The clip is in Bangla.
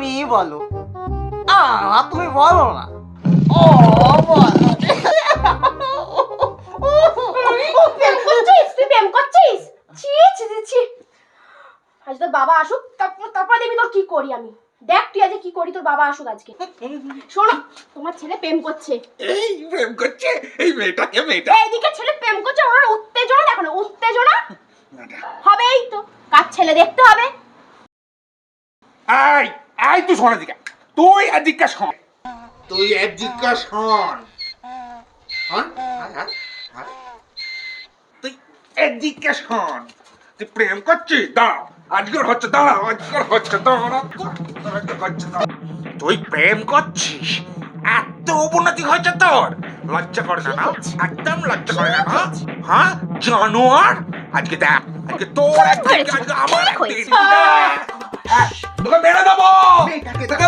তুমিই বলো। তুমি বলো না। ও বলো। প্রেম করছিস? তুই প্রেম করছিস? ছি ছি ছি ছি। আজ তোর বাবা আসুক, তারপর দেখবি তোর কি করি আমি। দেখ তুই আজ কি করি, তোর বাবা আসুক আজকে। শোনো, তোমার ছেলে প্রেম করছে। এই প্রেম করছে? এই মেয়েটাকে মেয়েটা এইদিকে ছেলে প্রেম করছে, ওর উত্তেজনা দেখো না, উত্তেজনা হবেই তো। কার ছেলে দেখতে হবে। আই আই তুই শোনা দিকা, তুই এদিকে শোন, তুই এদিকে শোন, শোন, তুই এদিকে শোন। তুই প্রেম করছিস? দাঁড়া, আজকের হচ্ছে, দাঁড়া, আজকের হচ্ছে, দাঁড়া, তুই প্রেম করছিস? এত অবনতি হয়েছে তোর? লজ্জা করে না? না, একদম লজ্জা করে না? হ্যাঁ, জানোয়ার। আজকে দেখ, আজকে তোর একদিন, আজকে আমার একদিন। তোকে মেরে দেবো, তোকে